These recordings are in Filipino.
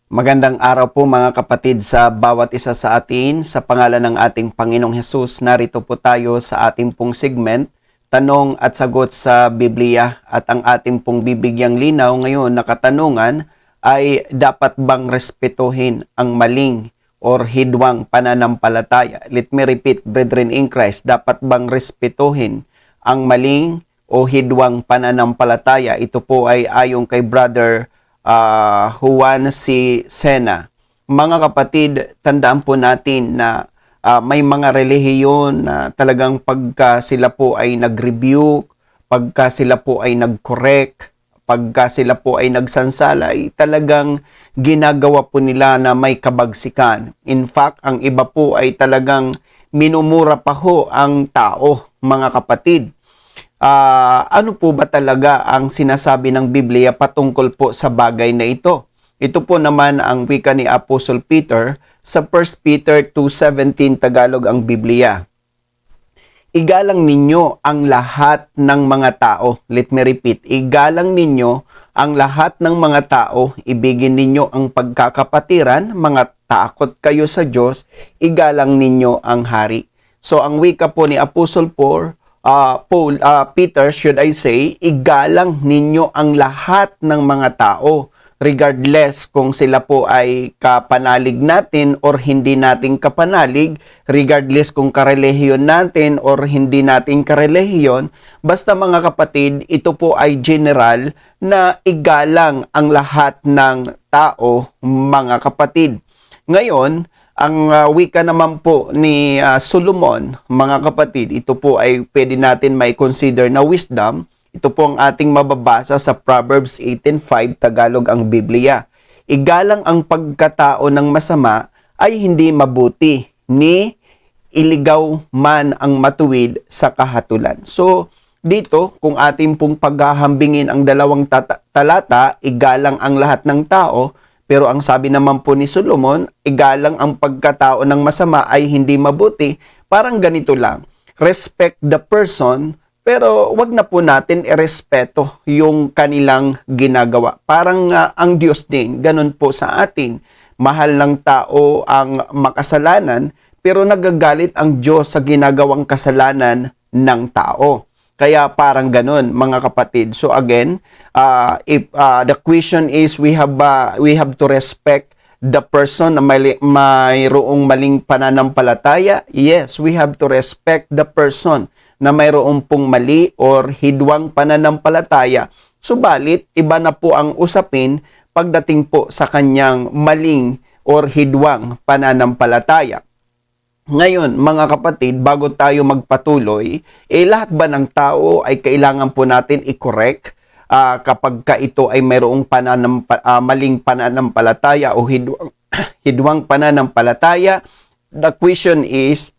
Magandang araw po mga kapatid sa bawat isa sa atin. Sa pangalan ng ating Panginoong Hesus, narito po tayo sa ating pong segment, Tanong at Sagot sa Biblia. At ang ating pong bibigyang linaw ngayon na katanungan ay dapat bang respetuhin ang maling or hidwang pananampalataya? Let me repeat, brethren in Christ, dapat bang respetuhin ang maling o hidwang pananampalataya? Ito po ay ayon kay Brother Juan C. Sena. Mga kapatid, tandaan po natin na may mga relihiyon na talagang pagka sila po ay nag-rebuke, pagka sila po ay nag-correct, pagka sila po ay nagsansala, ay talagang ginagawa po nila na may kabagsikan. In fact, ang iba po ay talagang minumura pa ho ang tao, mga kapatid. Ano po ba talaga ang sinasabi ng Biblia patungkol po sa bagay na ito? Ito po naman ang wika ni Apostle Peter sa 1 Peter 2:17 Tagalog ang Biblia. Igalang ninyo ang lahat ng mga tao. Let me repeat. Igalang ninyo ang lahat ng mga tao. Ibigin ninyo ang pagkakapatiran. Mga takot kayo sa Diyos. Igalang ninyo ang hari. So ang wika po ni Apostle Peter, should I say, igalang ninyo ang lahat ng mga tao, regardless kung sila po ay kapanalig natin or hindi natin kapanalig, regardless kung karelihiyon natin or hindi natin karelihiyon, basta mga kapatid, ito po ay general na igalang ang lahat ng tao, mga kapatid. Ngayon, ang wika naman po ni Solomon, mga kapatid, ito po ay pwede natin may consider na wisdom. Ito po ang ating mababasa sa Proverbs 18:5 Tagalog ang Biblia. Igalang ang pagkatao ng masama ay hindi mabuti, ni iligaw man ang matuwid sa kahatulan. So, dito, kung ating pong paghahambingin ang dalawang talata, igalang ang lahat ng tao, pero ang sabi naman po ni Solomon, igalang ang pagkatao ng masama ay hindi mabuti. Parang ganito lang, respect the person, pero wag na po natin irespeto yung kanilang ginagawa. Parang ang Diyos din, ganun po sa atin. Mahal ng tao ang makasalanan, pero nagagalit ang Diyos sa ginagawang kasalanan ng tao. Kaya parang ganun, mga kapatid. So again, if the question is we have to respect the person na mayroong maling pananampalataya. Yes, we have to respect the person na mayroong pong mali or hidwang pananampalataya. Subalit, iba na po ang usapin pagdating po sa kanyang maling or hidwang pananampalataya. Ngayon, mga kapatid, bago tayo magpatuloy, lahat ba ng tao ay kailangan po natin i-correct kapag ka ito ay mayroong maling pananampalataya o hidwang pananampalataya? The question is,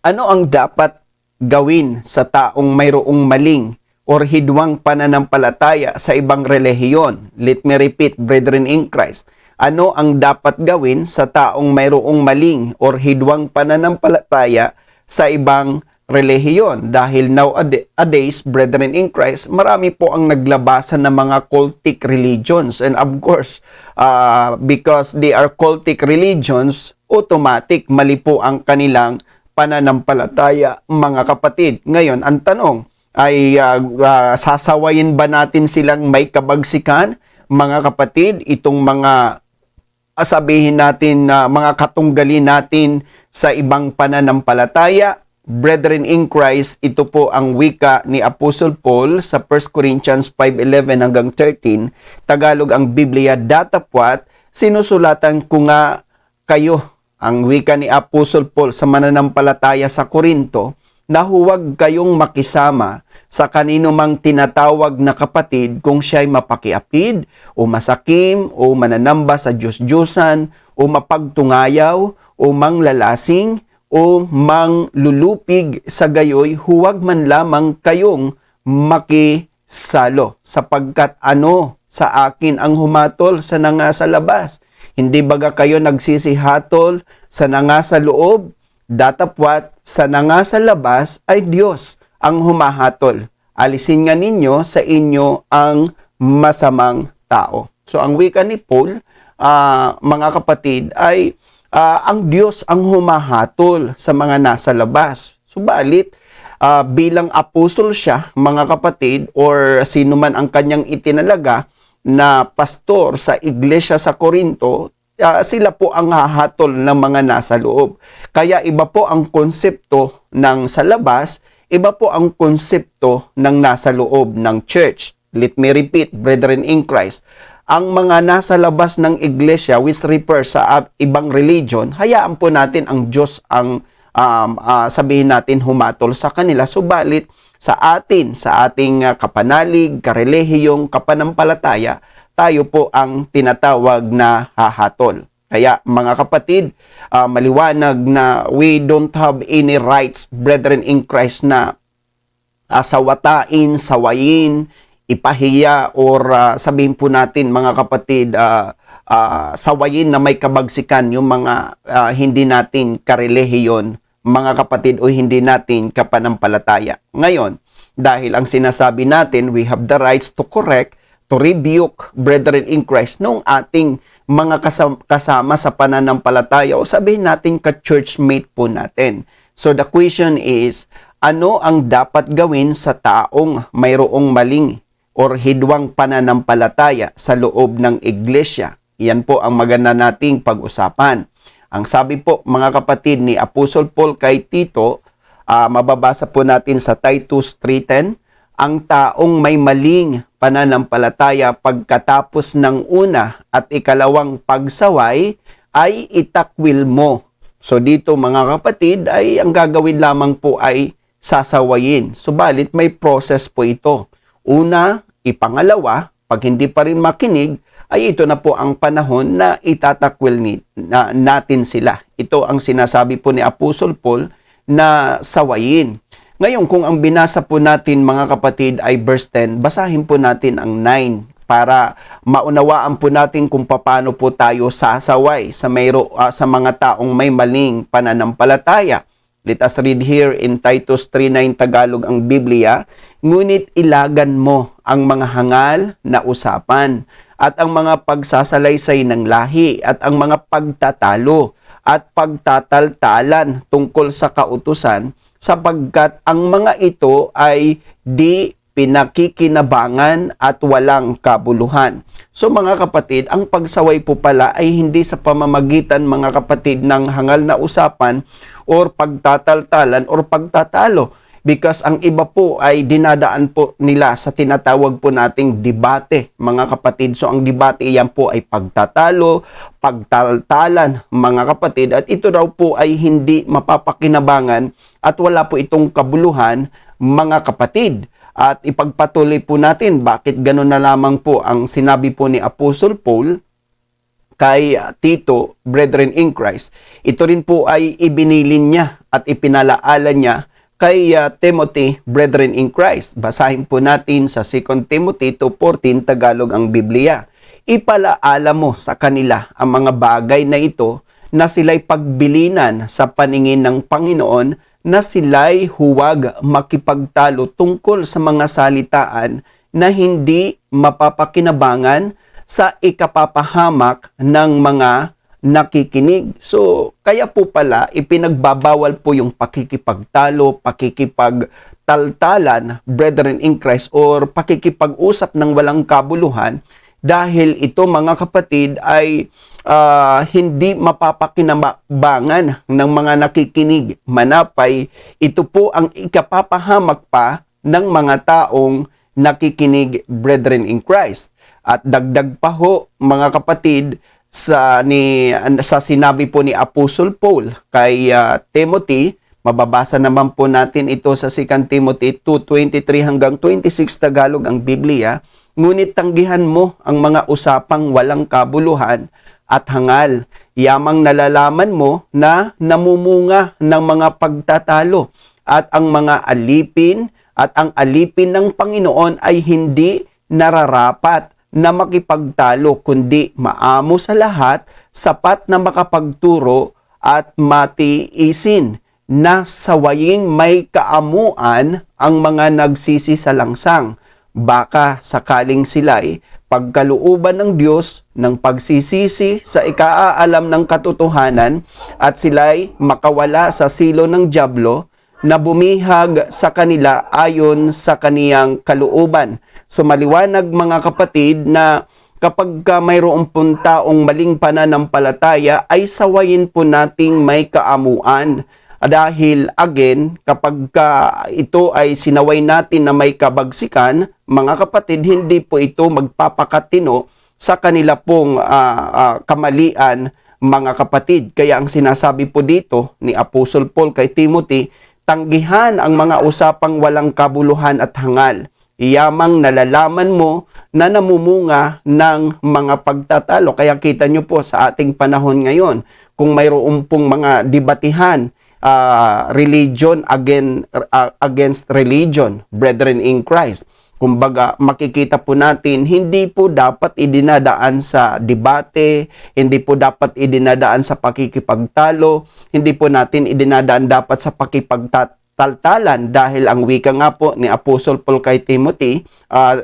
ano ang dapat gawin sa taong mayroong maling or hidwang pananampalataya sa ibang relihiyon? Let me repeat, brethren in Christ. Ano ang dapat gawin sa taong mayroong maling or hidwang pananampalataya sa ibang relihiyon? Dahil nowadays, brethren in Christ, marami po ang naglabasan ng mga cultic religions. And of course, because they are cultic religions, automatic mali po ang kanilang pananampalataya, mga kapatid. Ngayon, ang tanong ay sasawayin ba natin silang may kabagsikan? Mga kapatid, itong mga sabihin natin na mga katunggali natin sa ibang pananampalataya, brethren in Christ, ito po ang wika ni Apostle Paul sa 1 Corinthians 5:11 hanggang 13, Tagalog ang Biblia, datapwat, sinusulatan ko nga kayo, ang wika ni Apostle Paul sa mananampalataya sa Korinto, na huwag kayong makisama sa kanino mang tinatawag na kapatid kung siya'y mapakiapid o masakim o mananamba sa Diyos-Diyosan o mapagtungayaw o manglalasing o manglulupig, sa gayoy huwag man lamang kayong makisalo, sapagkat ano sa akin ang humatol sa nanga sa labas? Hindi baga kayo nagsisihatol sa nanga sa loob? Datapwat sa nanga sa labas ay Diyos ang humahatol. Alisin nga ninyo sa inyo ang masamang tao. So ang wika ni Paul, mga kapatid, ay ang Diyos ang humahatol sa mga nasa labas. Subalit, bilang apostol siya, mga kapatid, or sino man ang kanyang itinalaga na pastor sa iglesia sa Corinto, sila po ang hahatol ng mga nasa loob. Kaya iba po ang konsepto ng sa labas, iba po ang konsepto ng nasa loob ng church. Let me repeat, brethren in Christ, ang mga nasa labas ng iglesia which refer sa ibang religion, hayaan po natin ang Diyos ang sabihin natin humatol sa kanila. Subalit sa atin, sa ating kapanalig, karelihiyong, kapanampalataya, tayo po ang tinatawag na hahatol. Kaya mga kapatid, maliwanag na we don't have any rights, brethren in Christ, na sawatain, sawayin, ipahiya, or sabihin po natin mga kapatid, sawayin na may kabagsikan yung mga hindi natin karelihiyon, mga kapatid, o hindi natin kapanampalataya. Ngayon, dahil ang sinasabi natin, we have the rights to correct, to rebuke, brethren in Christ, nung ating mga kasama sa pananampalataya, o sabihin natin ka-churchmate po natin. So the question is, ano ang dapat gawin sa taong mayroong maling or hidwang pananampalataya sa loob ng iglesia? Yan po ang maganda nating pag-usapan. Ang sabi po mga kapatid ni Apostle Paul kay Tito, mababasa po natin sa Titus 3:10, ang taong may maling pananampalataya pagkatapos ng una at ikalawang pagsaway ay itakwil mo. So dito mga kapatid ay ang gagawin lamang po ay sasawayin. Subalit may process po ito. Una, ipangalawa, pag hindi pa rin makinig, ay ito na po ang panahon na itatakwil natin sila. Ito ang sinasabi po ni Apostle Paul na sawayin. Ngayon, kung ang binasa po natin mga kapatid ay verse 10, basahin po natin ang 9 para maunawaan po natin kung paano po tayo sasaway sa mga taong may maling pananampalataya. Let us read here in Titus 3:9 Tagalog ang Biblia. Ngunit ilagan mo ang mga hangal na usapan at ang mga pagsasalaysay ng lahi at ang mga pagtatalo at pagtataltalan tungkol sa kautusan, sapagkat ang mga ito ay di pinakikinabangan at walang kabuluhan. So mga kapatid, ang pagsaway po pala ay hindi sa pamamagitan mga kapatid ng hangal na usapan or pagtataltalan or pagtatalo. Because ang iba po ay dinadaan po nila sa tinatawag po nating debate, mga kapatid. So ang debate yan po ay pagtatalo, pagtaltalan, mga kapatid. At ito daw po ay hindi mapapakinabangan at wala po itong kabuluhan, mga kapatid. At ipagpatuloy po natin bakit gano'n na lamang po ang sinabi po ni Apostle Paul kay Tito, brethren in Christ. Ito rin po ay ibinilin niya at ipinalaala niya kay Timothy, brethren in Christ. Basahin po natin sa 2 Timothy 2:14 Tagalog ang Biblia. Ipalaala mo sa kanila ang mga bagay na ito na sila'y pagbilinan sa paningin ng Panginoon, na sila'y huwag makipagtalo tungkol sa mga salitaan na hindi mapapakinabangan sa ikapapahamak ng mga nakikinig. So, kaya po pala, ipinagbabawal po yung pakikipagtalo, pakikipagtaltalan, brethren in Christ, or pakikipag-usap ng walang kabuluhan, dahil ito mga kapatid ay hindi mapapakinabangan ng mga nakikinig. Manapay, ito po ang ikapapahamak pa ng mga taong nakikinig, brethren in Christ. At dagdag pa ho, mga kapatid, sa sinabi po ni Apostle Paul kay Timothy, mababasa naman po natin ito sa 2 Timothy 2:23 hanggang 26 Tagalog ang Biblia. Ngunit tanggihan mo ang mga usapang walang kabuluhan at hangal. Yamang nalalaman mo na namumunga ng mga pagtatalo at ang mga alipin at ang alipin ng Panginoon ay hindi nararapat na makipagtalo, kundi maamo sa lahat, sapat na makapagturo at matiisin, na sawaying may kaamuan ang mga nagsisisalangsang. Baka sakaling sila'y pagkalooban ng Diyos ng pagsisisi sa ikaaalam ng katotohanan at sila'y makawala sa silo ng dyablo na bumihag sa kanila ayon sa kaniyang kalooban. So maliwanag mga kapatid na kapag mayroong taong maling pananampalataya ay sawayin po nating may kaamuan. Dahil again, kapag ito ay sinaway natin na may kabagsikan, mga kapatid, hindi po ito magpapakatino sa kanila pong kamalian, mga kapatid. Kaya ang sinasabi po dito ni Apostle Paul kay Timothy, tanggihan ang mga usapang walang kabuluhan at hangal. Iyamang nalalaman mo na namumunga ng mga pagtatalo. Kaya kita nyo po sa ating panahon ngayon, kung mayroon pong mga debatihan, religion against religion, brethren in Christ. Kumbaga, makikita po natin, hindi po dapat idinadaan sa debate, hindi po dapat idinadaan sa pakikipagtalo, hindi po natin idinadaan dapat sa pakipagtaltalan dahil ang wika nga po ni Apostle Paul kay Timothy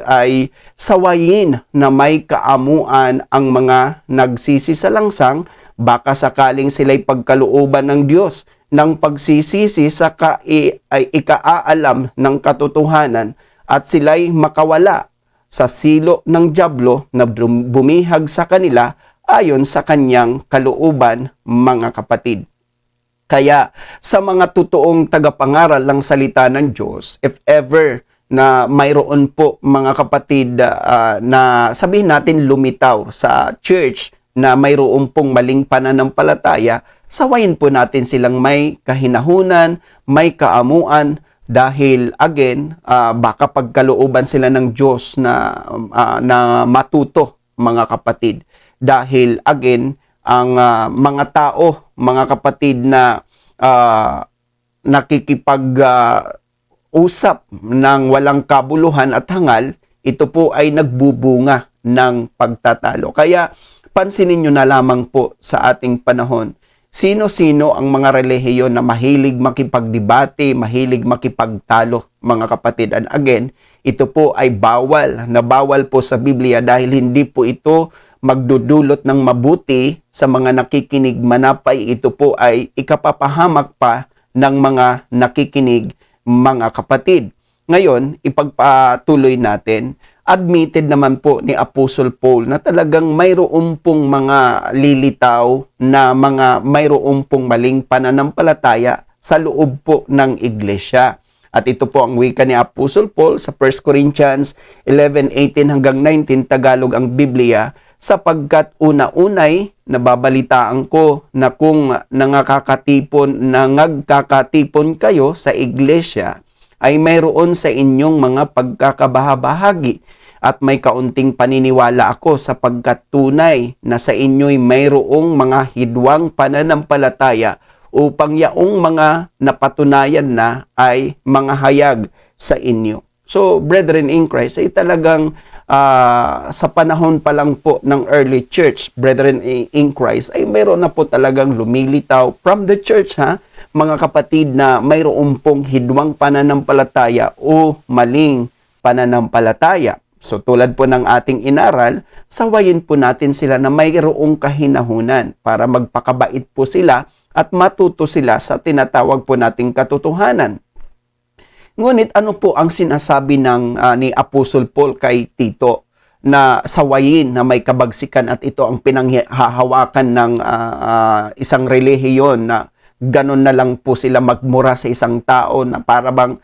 ay sawayin na may kaamuan ang mga nagsisisalangsang, baka sakaling sila'y pagkalooban ng Diyos ng pagsisisi sa ikaalam ng katotohanan at sila'y makawala sa silo ng dyablo na bumihag sa kanila ayon sa kanyang kalooban, mga kapatid. Kaya sa mga totoong tagapangaral ng salita ng Diyos, if ever na mayroon po mga kapatid na sabihin natin lumitaw sa church na mayroon pong maling pananampalataya, sawayin po natin silang may kahinahunan, may kaamuan, dahil again, baka pagkalooban sila ng Diyos na matuto, mga kapatid. Dahil again, ang mga tao, mga kapatid na nakikipag-usap ng walang kabuluhan at hangal, ito po ay nagbubunga ng pagtatalo. Kaya pansinin nyo na lamang po sa ating panahon, sino-sino ang mga relihiyon na mahilig makipagdebate, mahilig makipagtalo, mga kapatid. And again, ito po ay bawal po sa Biblia dahil hindi po ito magdudulot ng mabuti sa mga nakikinig, manapay ito po ay ikapapahamak pa ng mga nakikinig, mga kapatid. Ngayon, ipagpatuloy natin, admitted naman po ni Apostle Paul na talagang mayroon pong mga lilitaw na mayroon pong maling pananampalataya sa loob po ng iglesia. At ito po ang wika ni Apostle Paul sa 1 Corinthians 11:18 hanggang 19, Tagalog ang Biblia, sapagkat una-unay nababalitaan ko na kung nagkakatipon kayo sa iglesia, ay mayroon sa inyong mga pagkakabahabahagi at may kaunting paniniwala ako sapagkat tunay na sa inyo'y mayroong mga hidwang pananampalataya upang yaong mga napatunayan na ay mga hayag sa inyo. So, brethren in Christ, ay talagang sa panahon pa lang po ng early church, brethren in Christ, ay mayroon na po talagang lumilitaw from the church, mga kapatid, na mayroon pong hidwang pananampalataya o maling pananampalataya. So tulad po ng ating inaral, sawayin po natin sila na mayroong kahinahunan para magpakabait po sila at matuto sila sa tinatawag po nating katotohanan. Ngunit ano po ang sinasabi ni Apostle Paul kay Tito na sawayin na may kabagsikan at ito ang pinanghahawakan ng isang relihiyon na ganon na lang po sila magmura sa isang tao na para bang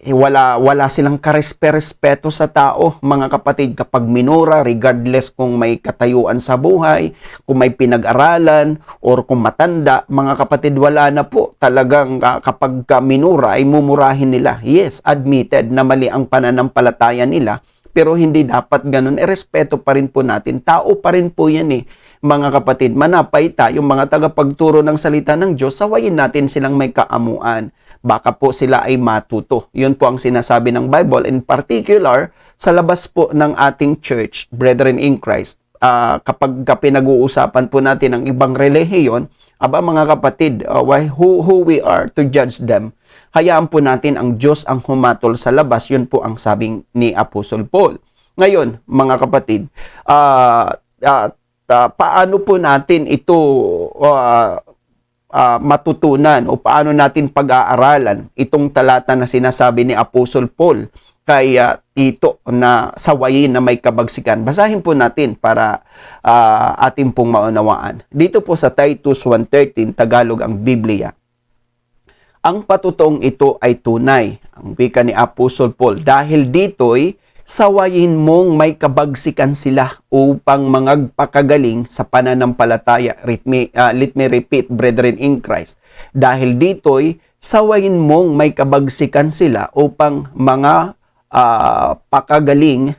wala silang karespeto sa tao, mga kapatid, kapag minura, regardless kung may katayuan sa buhay, kung may pinag-aralan or kung matanda, mga kapatid, wala na po talagang kapag minura ay mumurahin nila. Yes, admitted na mali ang pananampalataya nila, pero hindi dapat ganun. Respeto pa rin po natin. Tao pa rin po yan mga kapatid. Manapay tayong mga tagapagturo ng salita ng Diyos, sawayin natin silang may kaamuan. Baka po sila ay matuto. Yun po ang sinasabi ng Bible. In particular, sa labas po ng ating church, brethren in Christ, kapag pinag-uusapan po natin ang ibang relihiyon, mga kapatid, who we are to judge them? Hayaan po natin ang Diyos ang humatol sa labas. Yun po ang sabing ni Apostle Paul. Ngayon, mga kapatid, paano po natin ito matutunan o paano natin pag-aaralan itong talata na sinasabi ni Apostol Paul kay Tito na sawayin na may kabagsikan? Basahin po natin para atin pong maunawaan. Dito po sa Titus 1:13, Tagalog ang Biblia. Ang patutong ito ay tunay, ang wika ni Apostol Paul, dahil dito'y sawayin mong may kabagsikan sila upang mangagpakagaling sa pananampalataya. Let me repeat, brethren in Christ. Dahil dito'y sawayin mong may kabagsikan sila upang pakagaling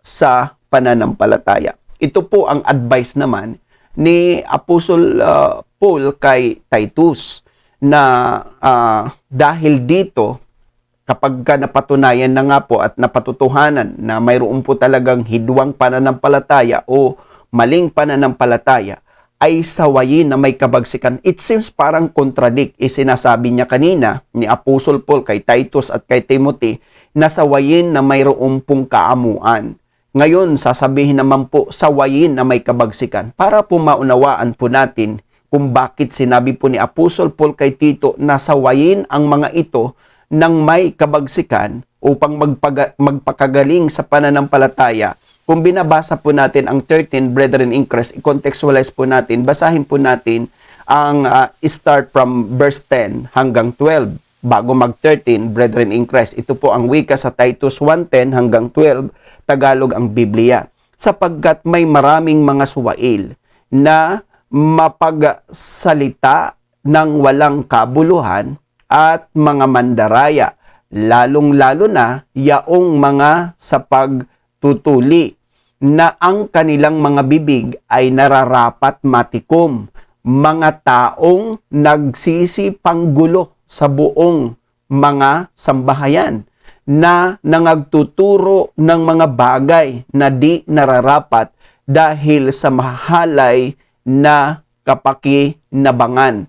sa pananampalataya. Ito po ang advice naman ni Apostle Paul kay Titus na dahil dito, kapag ka napatunayan na nga po at napatutuhanan na mayroon po talagang hidwang pananampalataya o maling pananampalataya, ay sawayin na may kabagsikan. It seems parang contradict. Sinasabi niya kanina ni Apostle Paul kay Titus at kay Timothy na sawayin na mayroon pong kaamuan. Ngayon, sasabihin naman po sawayin na may kabagsikan para po maunawaan po natin kung bakit sinabi po ni Apostle Paul kay Tito na sawayin ang mga ito ng may kabagsikan upang magpakagaling sa pananampalataya. Kung binabasa po natin ang 13, brethren in Christ, i-contextualize po natin, basahin po natin ang start from verse 10 hanggang 12 bago mag-13, brethren in Christ. Ito po ang wika sa Titus 1:10 hanggang 12, Tagalog ang Biblia. Sapagkat may maraming mga suwail na mapagsalita ng walang kabuluhan at mga mandaraya, lalong-lalo na yaong mga sa pagtutuli, na ang kanilang mga bibig ay nararapat matikom, mga taong nagsisipanggulo sa buong mga sambahayan, na nangagtuturo ng mga bagay na di nararapat dahil sa mahalay na kapakinabangan.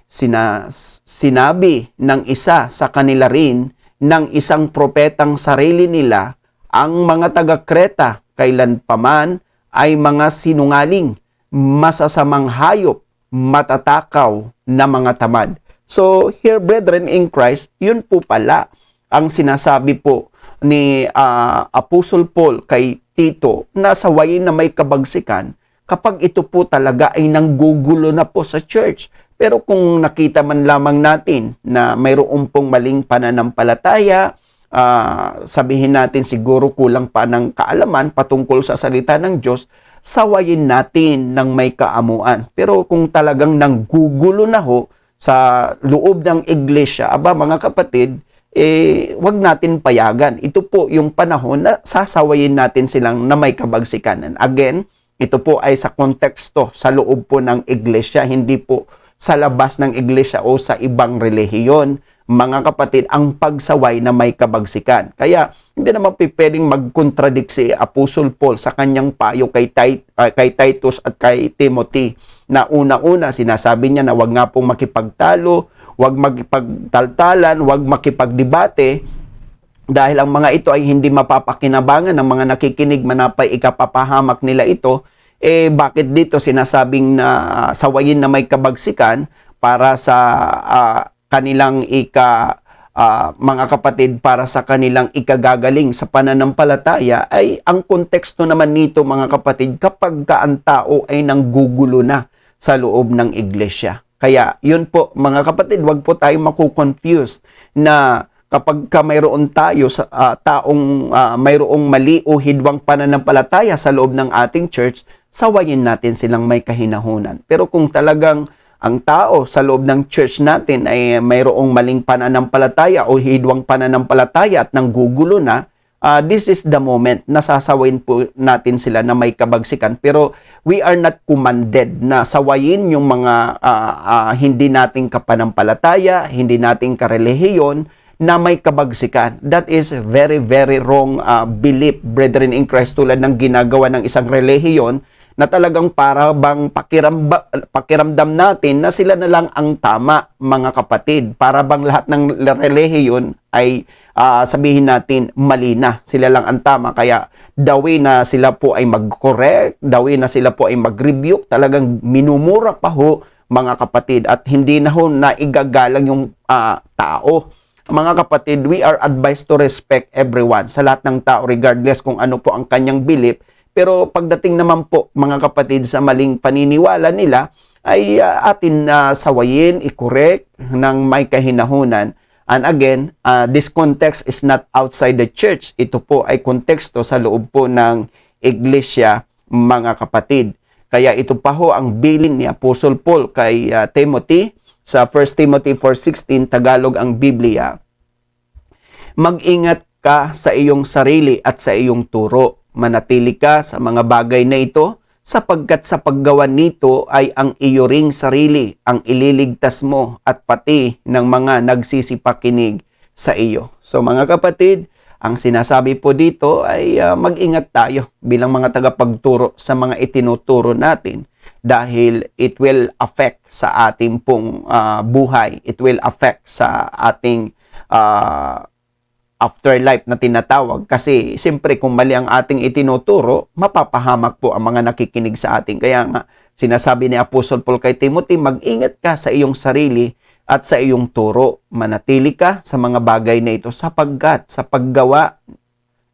Sinabi ng isa sa kanila rin ng isang propetang sarili nila, ang mga taga-Kreta kailanpaman ay mga sinungaling, masasamang hayop, matatakaw na mga tamad. So here, brethren in Christ, yun po pala ang sinasabi po ni Apostle Paul kay Tito na sawayin na may kabagsikan kapag ito po talaga ay nanggugulo na po sa church. Pero kung nakita man lamang natin na mayroon pong maling pananampalataya, sabihin natin siguro kulang pa ng kaalaman patungkol sa salita ng Diyos, sawayin natin ng may kaamuan. Pero kung talagang nanggugulo na ho sa loob ng iglesia, mga kapatid, wag natin payagan. Ito po yung panahon na sasawayin natin silang na may kabagsikan. And again, ito po ay sa konteksto, sa loob po ng iglesia, hindi po sa labas ng iglesia o sa ibang relihiyon. Mga kapatid, ang pagsaway na may kabagsikan. Kaya hindi naman pwedeng mag-contradict si Apostle Paul sa kanyang payo kay Titus at kay Timothy na una-una sinasabi niya na wag nga pong makipagtalo, wag makipagtaltalan, wag makipagdebate dahil ang mga ito ay hindi mapapakinabangan ng mga nakikinig, manapay ikapapahamak nila ito. Bakit dito sinasabing na sawayin na may kabagsikan para sa kanilang mga kapatid, para sa kanilang ikagagaling sa pananampalataya? Ay ang konteksto naman nito, mga kapatid, kapag ang tao ay nanggugulo na sa loob ng iglesia. Kaya yun po, mga kapatid, wag po tayo makukonfuse na kapag mayroon tayo sa taong mayroong mali o hidwang pananampalataya sa loob ng ating church, sawayin natin silang may kahinahunan. Pero kung talagang ang tao sa loob ng church natin ay mayroong maling pananampalataya o hidwang pananampalataya at nanggugulo na, this is the moment na sasawayin po natin sila na may kabagsikan. Pero we are not commanded na sawayin yung mga hindi nating kapanampalataya, hindi nating karelihiyon na may kabagsikan. That is very, very wrong belief, brethren in Christ, tulad ng ginagawa ng isang relihiyon na talagang para bang pakiramdam natin na sila na lang ang tama, mga kapatid. Para bang lahat ng relihiyon ay sabihin natin mali na, sila lang ang tama. Kaya the way na sila po ay mag-correct, the way na sila po ay mag-rebuke, talagang minumura pa ho, mga kapatid, at hindi na ho naigagalang yung tao. Mga kapatid, we are advised to respect everyone, sa lahat ng tao, regardless kung ano po ang kanyang belief. Pero pagdating naman po, mga kapatid, sa maling paniniwala nila, ay atin na sawayin, i-correct ng may kahinahunan. And again, this context is not outside the church. Ito po ay konteksto sa loob po ng iglesia, mga kapatid. Kaya ito pa ho ang bilin ni Apostle Paul kay Timothy sa 1 Timothy 4:16, Tagalog ang Biblia. Mag-ingat ka sa iyong sarili at sa iyong turo. Manatili ka sa mga bagay na ito, sapagkat sa paggawa nito ay ang iyo ring sarili ang ililigtas mo at pati ng mga nagsisipakinig sa iyo. So mga kapatid, ang sinasabi po dito ay mag-ingat tayo bilang mga tagapagturo sa mga itinuturo natin, dahil it will affect sa ating pong buhay. It will affect sa ating afterlife na tinatawag. Kasi siyempre kung mali ang ating itinuturo, mapapahamak po ang mga nakikinig sa atin. Kaya nga sinasabi ni Apostle Paul kay Timothy, mag-ingat ka sa iyong sarili at sa iyong turo. Manatili ka sa mga bagay na ito, sapagkat sa paggawa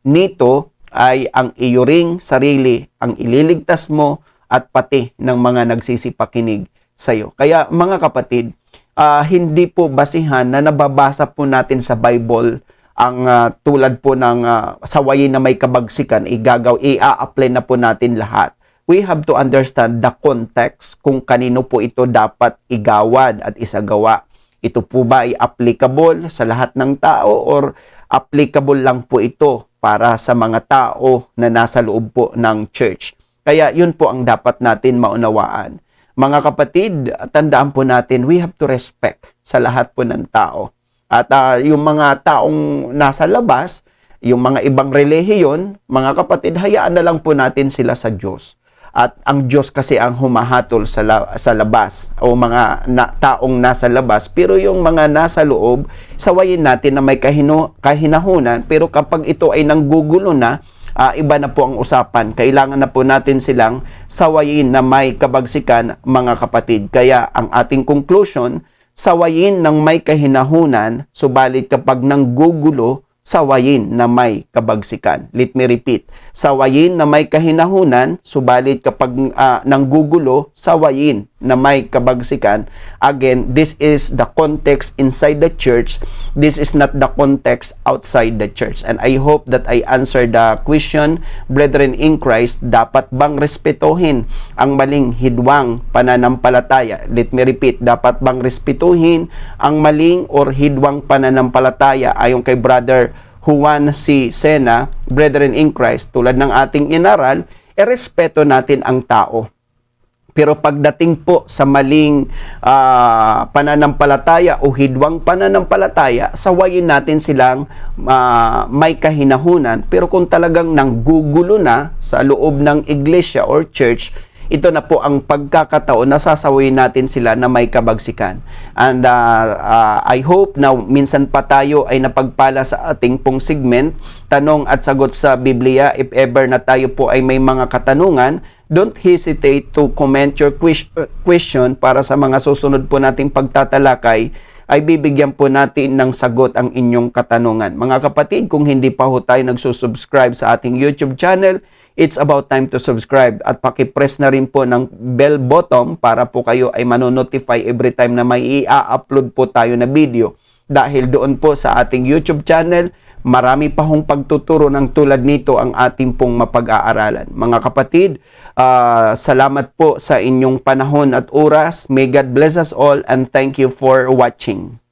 nito ay ang iyo ring sarili ang ililigtas mo at pati ng mga nagsisipakinig sa iyo. Kaya mga kapatid, hindi po basihan na nababasa po natin sa Bible ang tulad po ng sawayin na may kabagsikan, i-apply na po natin lahat. We have to understand the context kung kanino po ito dapat igawad at isagawa. Ito po ba ay applicable sa lahat ng tao or applicable lang po ito para sa mga tao na nasa loob po ng church? Kaya yun po ang dapat natin maunawaan. Mga kapatid, tandaan po natin, we have to respect sa lahat po ng tao. At yung mga taong nasa labas, yung mga ibang relihiyon, mga kapatid, hayaan na lang po natin sila sa Diyos. At ang Diyos kasi ang humahatol sa labas, o mga taong nasa labas. Pero yung mga nasa loob, sawayin natin na may kahinahunan. Pero kapag ito ay nanggugulo na, iba na po ang usapan. Kailangan na po natin silang sawayin na may kabagsikan, mga kapatid. Kaya ang ating conclusion, sawayin ng may kahinahunan, subalit kapag nanggugulo, sawayin na may kabagsikan. Let me repeat. Sawayin na may kahinahunan, subalit kapag nanggugulo, sawayin na may kabagsikan. Again, this is the context inside the church. This is not the context outside the church. And I hope that I answered the question, brethren in Christ, dapat bang respetuhin ang maling hidwang pananampalataya? Let me repeat, dapat bang respetuhin ang maling or hidwang pananampalataya? Ayon kay Brother Juan C. Sena, brethren in Christ, tulad ng ating inaral, respeto natin ang tao. Pero pagdating po sa maling pananampalataya o hidwang pananampalataya, sawayin natin silang may kahinahunan. Pero kung talagang nanggugulo na sa loob ng iglesia or church, ito na po ang pagkakataon na sasawayin natin sila na may kabagsikan. And I hope na minsan pa tayo ay napagpala sa ating pong segment, tanong at sagot sa Biblia. If ever na tayo po ay may mga katanungan, don't hesitate to comment your question para sa mga susunod po nating pagtatalakay ay bibigyan po natin ng sagot ang inyong katanungan. Mga kapatid, kung hindi pa ho tayo nagsusubscribe sa ating YouTube channel, it's about time to subscribe at paki-press na rin po ng bell button para po kayo ay manonotify every time na may i-upload po tayo na video. Dahil doon po sa ating YouTube channel, marami pa hong pagtuturo ng tulad nito ang ating pong mapag-aaralan. Mga kapatid, salamat po sa inyong panahon at oras. May God bless us all and thank you for watching.